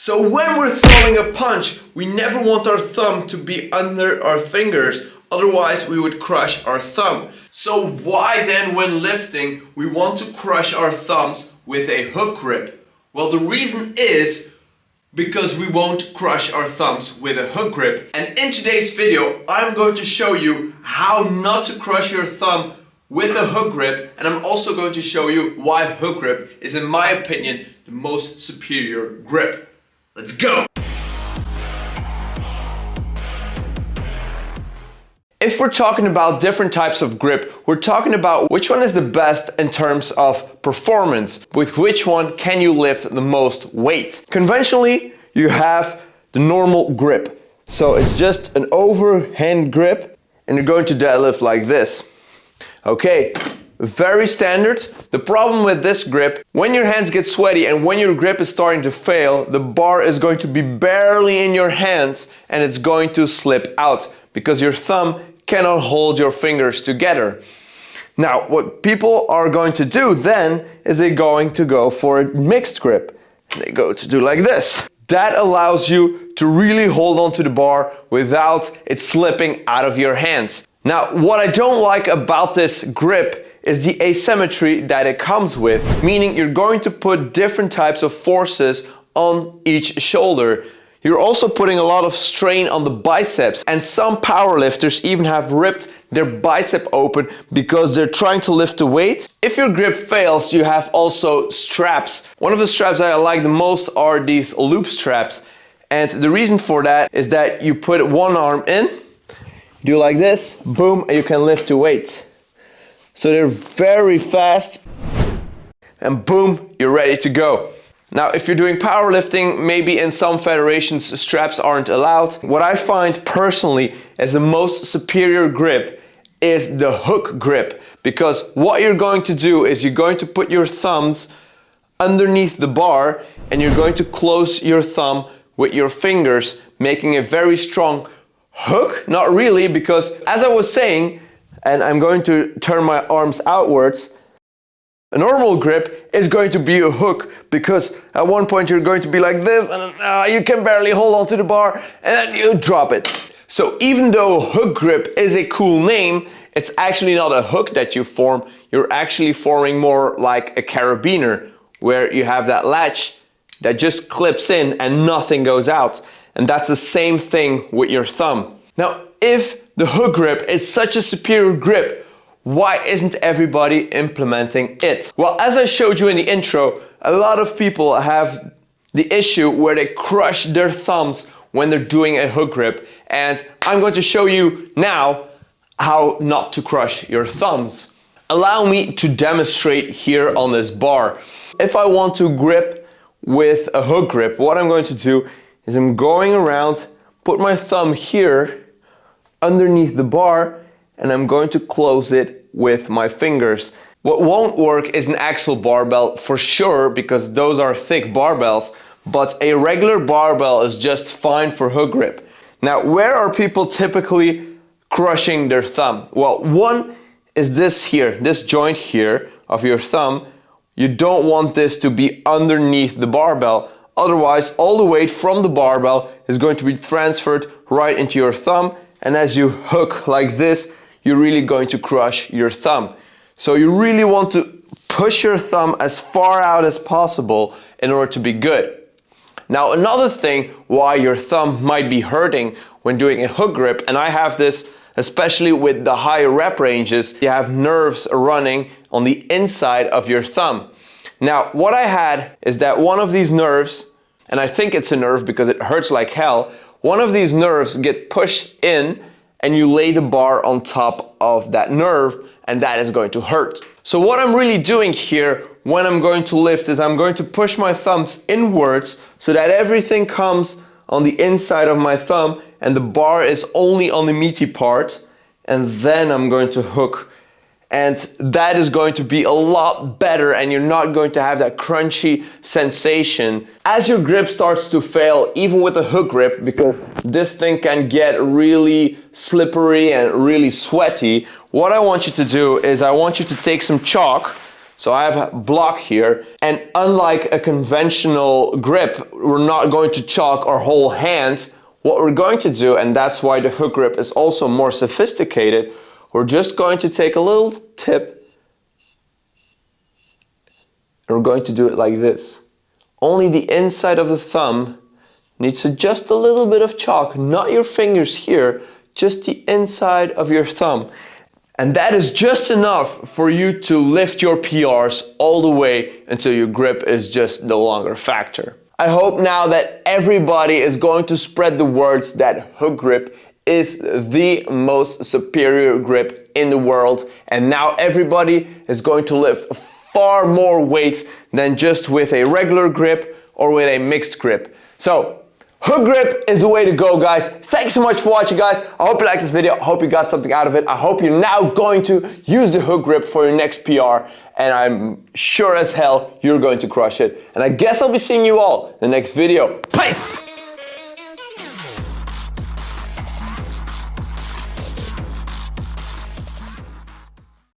So when we're throwing a punch, we never want our thumb to be under our fingers, otherwise we would crush our thumb. So why then when lifting we want to crush our thumbs with a hook grip? Well, the reason is because we won't crush our thumbs with a hook grip. And in today's video I'm going to show you how not to crush your thumb with a hook grip, and I'm also going to show you why hook grip is, in my opinion, the most superior grip. Let's go! If we're talking about different types of grip, we're talking about which one is the best in terms of performance, with which one can you lift the most weight. Conventionally, you have the normal grip. So it's just an overhand grip and you're going to deadlift like this. Okay, very standard. The problem with this grip, when your hands get sweaty and when your grip is starting to fail, the bar is going to be barely in your hands and it's going to slip out because your thumb cannot hold your fingers together. Now, what people are going to do then is they're going to go for a mixed grip. They go to do like this. That allows you to really hold on to the bar without it slipping out of your hands. Now, what I don't like about this grip is the asymmetry that it comes with, meaning you're going to put different types of forces on each shoulder. You're also putting a lot of strain on the biceps, and some powerlifters even have ripped their bicep open because they're trying to lift the weight. If your grip fails, you have also straps. One of the straps that I like the most are these loop straps, and the reason for that is that you put one arm in, do like this, boom, and you can lift the weight. So they're very fast, and boom, you're ready to go. Now, if you're doing powerlifting, maybe in some federations straps aren't allowed. What I find personally as the most superior grip is the hook grip, because what you're going to do is you're going to put your thumbs underneath the bar and you're going to close your thumb with your fingers, making a very strong hook. Not really, because as I was saying, and I'm going to turn my arms outwards, a normal grip is going to be a hook, because at one point you're going to be like this and you can barely hold on to the bar and then you drop it. So even though hook grip is a cool name, it's actually not a hook that you form. You're actually forming more like a carabiner, where you have that latch that just clips in and nothing goes out. And that's the same thing with your thumb. Now, if the hook grip is such a superior grip, why isn't everybody implementing it? Well, as I showed you in the intro, a lot of people have the issue where they crush their thumbs when they're doing a hook grip. And I'm going to show you now how not to crush your thumbs. Allow me to demonstrate here on this bar. If I want to grip with a hook grip, what I'm going to do is I'm going around, put my thumb here underneath the bar, and I'm going to close it with my fingers. What won't work is an axle barbell for sure, because those are thick barbells, but a regular barbell is just fine for hook grip. Now, where are people typically crushing their thumb? Well, one is this here, this joint here of your thumb. You don't want this to be underneath the barbell, otherwise all the weight from the barbell is going to be transferred right into your thumb, and as you hook like this, you're really going to crush your thumb. So you really want to push your thumb as far out as possible in order to be good. Now, another thing why your thumb might be hurting when doing a hook grip, and I have this especially with the higher rep ranges, you have nerves running on the inside of your thumb. Now, what I had is that one of these nerves, and I think it's a nerve because it hurts like hell, one of these nerves get pushed in and you lay the bar on top of that nerve, and that is going to hurt. So what I'm really doing here when I'm going to lift is I'm going to push my thumbs inwards so that everything comes on the inside of my thumb and the bar is only on the meaty part, and then I'm going to hook. And that is going to be a lot better, and you're not going to have that crunchy sensation. As your grip starts to fail, even with a hook grip, because this thing can get really slippery and really sweaty, what I want you to do is I want you to take some chalk, So I have a block here, and unlike a conventional grip, we're not going to chalk our whole hand. What we're going to do, and that's why the hook grip is also more sophisticated, we're just going to take a little tip, and we're going to do it like this. Only the inside of the thumb needs to just a little bit of chalk, not your fingers here, just the inside of your thumb. And that is just enough for you to lift your PRs all the way until your grip is just no longer a factor. I hope now that everybody is going to spread the words that hook grip is the most superior grip in the world, and now everybody is going to lift far more weights than just with a regular grip or with a mixed grip. So hook grip is the way to go, guys. Thanks so much for watching, guys. I hope you liked this video. I hope you got something out of it. I hope you're now going to use the hook grip for your next PR, and I'm sure as hell you're going to crush it. And I guess I'll be seeing you all in the next video. Peace!